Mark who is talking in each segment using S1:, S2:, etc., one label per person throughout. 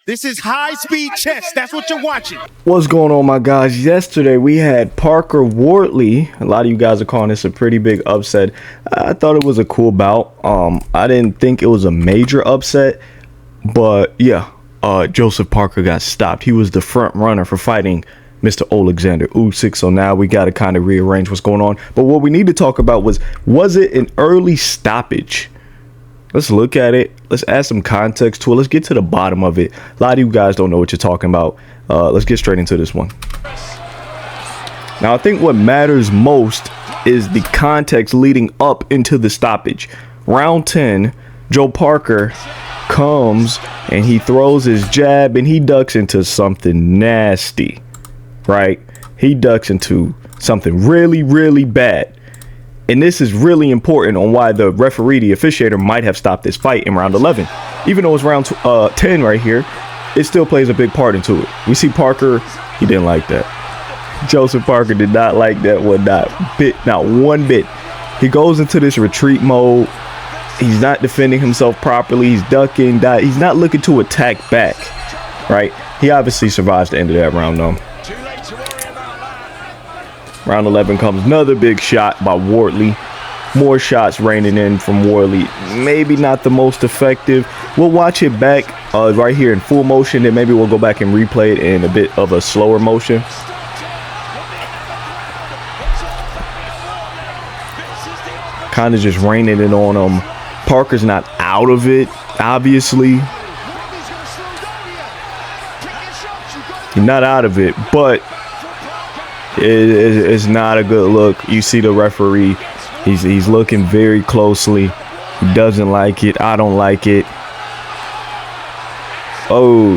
S1: This is high-speed chess. That's what you're watching.
S2: What's going on, my guys? Yesterday we had Parker Wardley. A lot of you guys are calling this a pretty big upset. I thought it was a cool bout. I didn't think it was a major upset, but yeah, Joseph Parker got stopped. He was the front runner for fighting Mr. Alexander Usyk. So now we got to kind of rearrange what's going on. But what we need to talk about was it an early stoppage? Let's look at it. Let's add some context to it. Let's get to the bottom of it. A lot of you guys don't know what you're talking about. Let's get straight into this one. Now, I think what matters most is the context leading up into the stoppage. Round 10, Joe Parker comes and he throws his jab and he ducks into something nasty, right? He ducks into something really, really bad. And this is really important on why the referee, the officiator, might have stopped this fight in round 11. Even though it's round 10 right here, it still plays a big part into it. We see Parker, he didn't like that. Joseph Parker did not like that one, not one bit. He goes into this retreat mode. He's not defending himself properly. He's ducking. He's not looking to attack back, right? He obviously survives the end of that round, though. Round 11 comes another big shot by Wardley. More shots raining in from Wardley. Maybe not the most effective. We'll watch it back right here in full motion. Then maybe we'll go back and replay it in a bit of a slower motion. Kind of just raining it on him. Parker's not out of it, obviously. He's not out of it, but it's not a good look. You see the referee, he's looking very closely. He doesn't like it. I don't like it. Oh,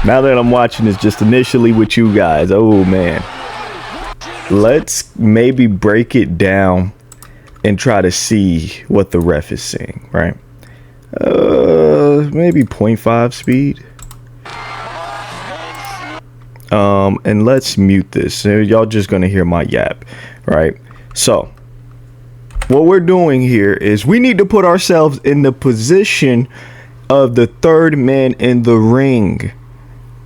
S2: now that I'm watching this just initially with you guys, oh man, let's maybe break it down and try to see what the ref is saying, right? Maybe 0.5 speed. And let's mute this. Y'all just gonna hear my yap, right? So what we're doing here is we need to put ourselves in the position of the third man in the ring.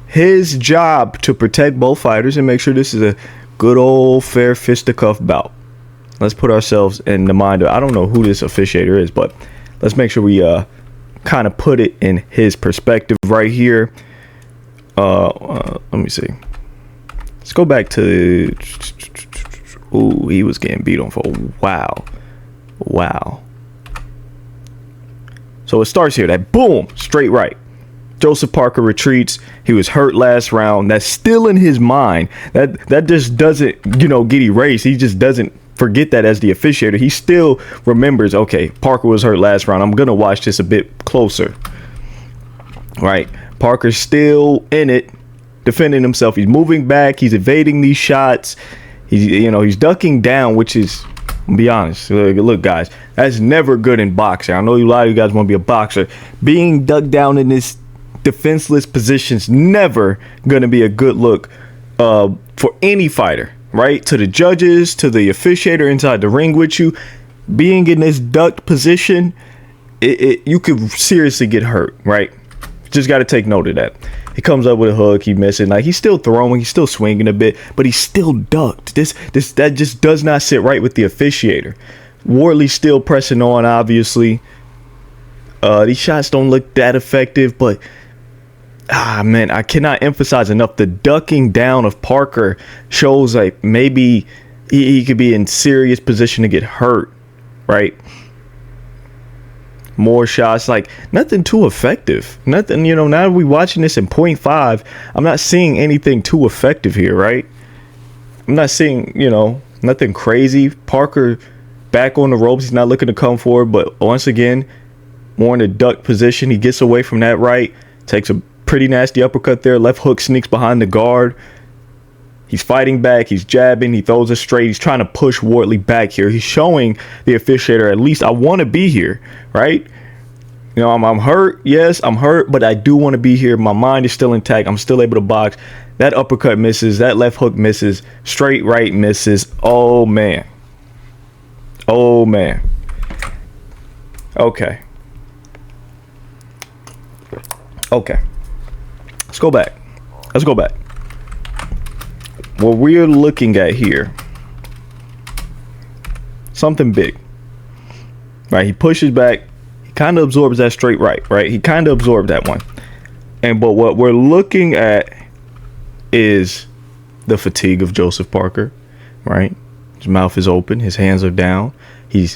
S2: His job to protect both fighters and make sure this is a good old fair fisticuff bout. Let's put ourselves in the mind of, I don't know who this officiator is, but let's make sure we kind of put it in his perspective right here. Let me see. Let's go back to. Ooh, he was getting beat on for a while. Wow. So it starts here. That boom, straight right. Joseph Parker retreats. He was hurt last round. That's still in his mind. That just doesn't, get erased. He just doesn't forget that as the officiator. He still remembers, okay, Parker was hurt last round. I'm gonna watch this a bit closer. Right. Parker's still in it, defending himself. He's moving back. He's evading these shots. He's ducking down, which is, I'll be honest. Look, guys, that's never good in boxing. I know a lot of you guys want to be a boxer. Being ducked down in this defenseless position's never going to be a good look for any fighter, right? To the judges, to the officiator inside the ring with you. Being in this ducked position, you could seriously get hurt, right? Just got to take note of that. He comes up with a hook, he misses. Like, he's still throwing, he's still swinging a bit, but he's still ducked. That just does not sit right with the officiator. Wardley's still pressing on, obviously. These shots don't look that effective, but man, I cannot emphasize enough. The ducking down of Parker shows like maybe he could be in serious position to get hurt, right? More shots, like nothing too effective. Nothing, now that we watching this in 0.5, I'm not seeing anything too effective here, right? I'm not seeing, nothing crazy. Parker back on the ropes. He's not looking to come forward, but once again, more in the duck position. He gets away from that right, takes a pretty nasty uppercut there. Left hook sneaks behind the guard. He's fighting back. He's jabbing. He throws it straight. He's trying to push Wardley back here. He's showing the officiator, at least I want to be here, right? I'm hurt. Yes, I'm hurt, but I do want to be here. My mind is still intact. I'm still able to box. That uppercut misses. That left hook misses. Straight right misses. Oh, man. Oh, man. Okay. let's go back. Let's go back. What we're looking at here, something big, right? He pushes back. He kind of absorbs that straight right? He kind of absorbed that one. But what we're looking at is the fatigue of Joseph Parker, right? His mouth is open. His hands are down. He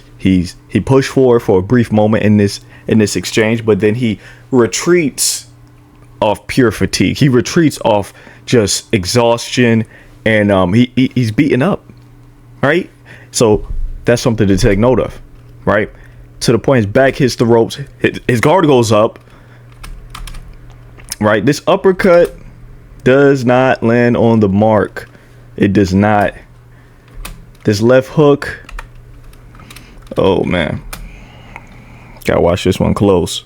S2: pushed forward for a brief moment in this exchange, but then he retreats off pure fatigue. He retreats off just exhaustion, and he's beaten up, right? So that's something to take note of, right? To the point his back hits the ropes, his guard goes up, right? This uppercut does not land on the mark. It does not. This left hook, oh man, gotta watch this one close.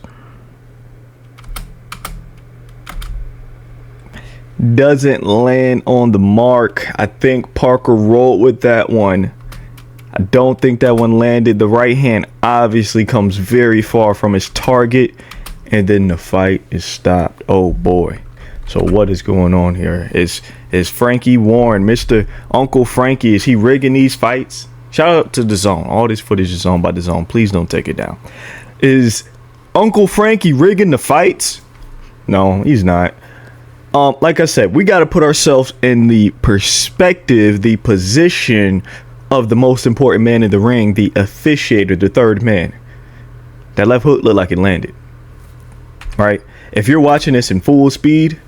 S2: Doesn't land on the mark. I think Parker rolled with that one. I don't think that one landed. The right hand obviously comes very far from his target, and then the fight is stopped. Oh boy. So what is going on here? Is Frankie Warren, Mr. Uncle Frankie, is he rigging these fights? Shout out to DAZN. All this footage is owned by DAZN. Please don't take it down. Is Uncle Frankie rigging the fights? No, he's not. Like I said, we got to put ourselves in the perspective, the position of the most important man in the ring, the officiator, the third man. That left hook looked like it landed, right? If you're watching this in full speed,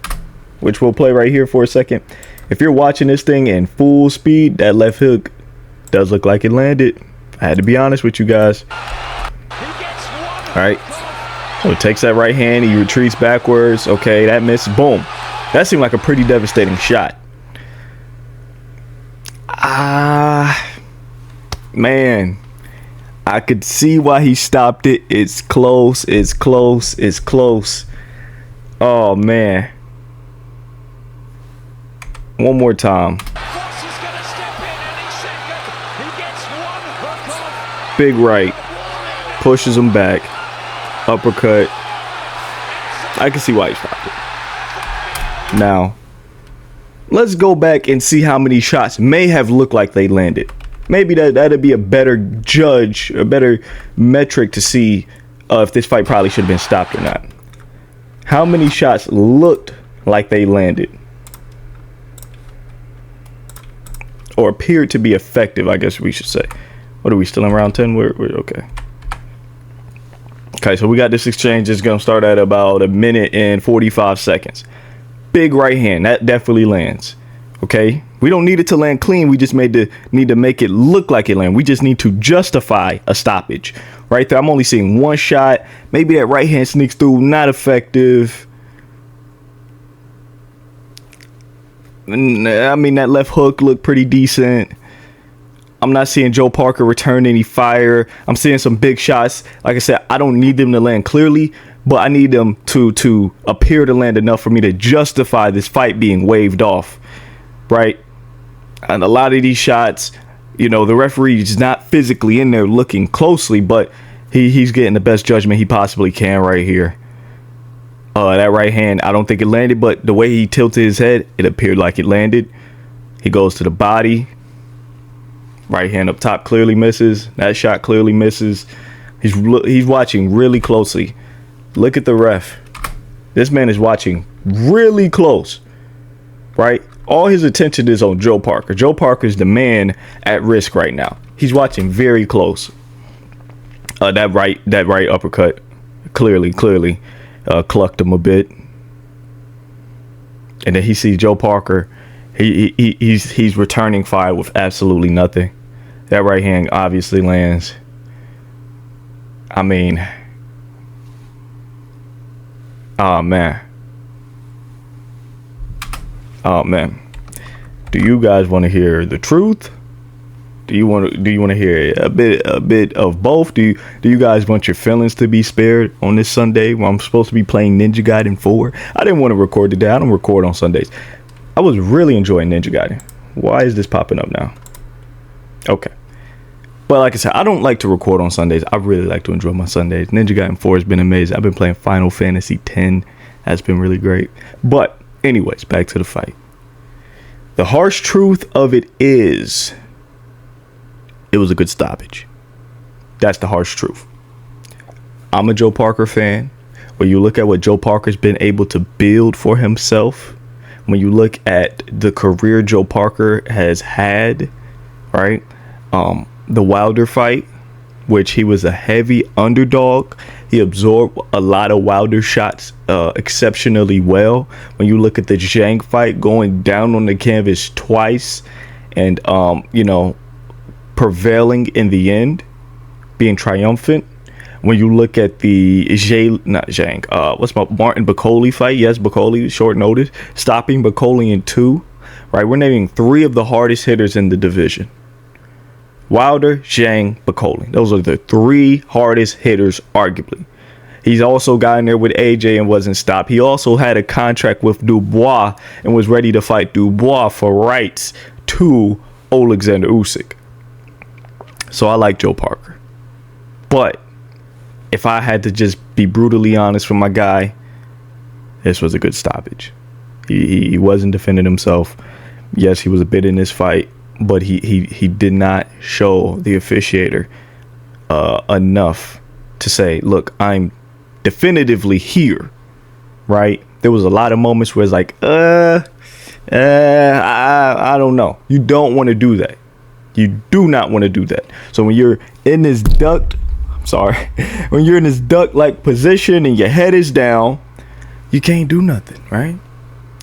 S2: which we'll play right here for a second, if you're watching this thing in full speed, that left hook does look like it landed. I had to be honest with you guys. All right, so it takes that right hand, he retreats backwards. Okay, that missed. Boom. That seemed like a pretty devastating shot. Man, I could see why he stopped it. It's close. It's close. It's close. Oh man. One more time. Big right. Pushes him back. Uppercut. I can see why he stopped it. Now, let's go back and see how many shots may have looked like they landed. Maybe that'd be a better judge, a better metric to see if this fight probably should have been stopped or not. How many shots looked like they landed? Or appeared to be effective, I guess we should say. What are we, still in round 10? We're okay. Okay, so we got this exchange. It's going to start at about 1 minute and 45 seconds. Big right hand. That definitely lands. Okay? We don't need it to land clean. We just need to make it look like it landed. We just need to justify a stoppage. Right there, I'm only seeing one shot. Maybe that right hand sneaks through. Not effective. I mean, that left hook looked pretty decent. I'm not seeing Joe Parker return any fire. I'm seeing some big shots. Like I said, I don't need them to land clearly, but I need them to appear to land enough for me to justify this fight being waved off, right? And a lot of these shots, you know, the referee is not physically in there looking closely, but he's getting the best judgment he possibly can right here. That right hand, I don't think it landed, but the way he tilted his head, it appeared like it landed. He goes to the body. Right hand up top clearly misses. That shot clearly misses. He's watching really closely. Look at the ref. This man is watching really close, right? All his attention is on Joe Parker. Joe Parker is the man at risk right now. He's watching very close. That right uppercut clearly clucked him a bit. And then he sees Joe Parker. He's returning fire with absolutely nothing. That right hand obviously lands. I mean, oh man. Do you guys want to hear the truth? Do you want to hear a bit of both? Do you guys want your feelings to be spared on this Sunday when I'm supposed to be playing Ninja Gaiden 4? I didn't want to record today. I don't record on Sundays. I was really enjoying Ninja Gaiden. Why is this popping up now? Okay. But like I said, I don't like to record on Sundays. I really like to enjoy my Sundays. Ninja Gaiden 4 has been amazing. I've been playing Final Fantasy 10. That's been really great. But anyways, back to the fight. The harsh truth of it is, it was a good stoppage. That's the harsh truth. I'm a Joe Parker fan. When you look at what Joe Parker's been able to build for himself, when you look at the career Joe Parker has had, right? The Wilder fight, which he was a heavy underdog. He absorbed a lot of Wilder shots exceptionally well. When you look at the Zhang fight, going down on the canvas twice and, prevailing in the end, being triumphant. When you look at the Martin Bacoli fight, yes, Bacoli, short notice, stopping Bacoli in 2, right? We're naming 3 of the hardest hitters in the division. Wilder, Zhang, Bacoli. Those are the 3 hardest hitters, arguably. He's also got in there with AJ and wasn't stopped. He also had a contract with Dubois and was ready to fight Dubois for rights to Alexander Usyk. So I like Joe Parker. But if I had to just be brutally honest with my guy, this was a good stoppage. He wasn't defending himself. Yes, he was a bit in this fight, but he did not show the officiator enough to say, look, I'm definitively here, right? There was a lot of moments where it's like, I don't know. You don't want to do that. You do not want to do that. So when you're in this when you're in this duck-like position and your head is down, you can't do nothing, right?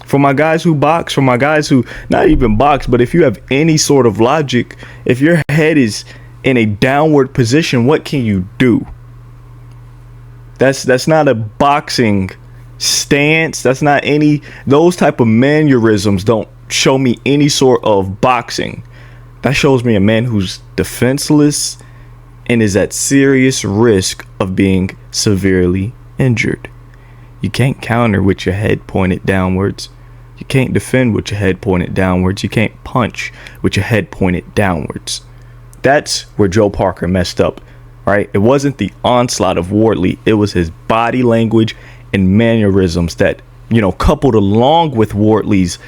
S2: For my guys who box, for my guys who not even box, but if you have any sort of logic, if your head is in a downward position, what can you do? That's not a boxing stance. That's not any, those type of mannerisms don't show me any sort of boxing. That shows me a man who's defenseless and is at serious risk of being severely injured. You can't counter with your head pointed downwards. You can't defend with your head pointed downwards. You can't punch with your head pointed downwards. That's where Joe Parker messed up, right? It wasn't the onslaught of Wardley. It was his body language and mannerisms that, coupled along with Wardley's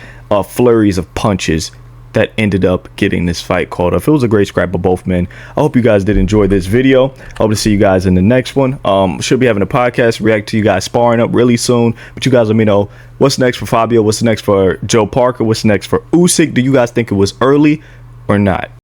S2: flurries of punches that ended up getting this fight called off. It was a great scrap of both men. I hope you guys did enjoy this video. I hope to see you guys in the next one. Should be having a podcast react to you guys sparring up really soon. But you guys let me know what's next for Fabio, what's next for Joe Parker, what's next for Usyk. Do you guys think it was early or not?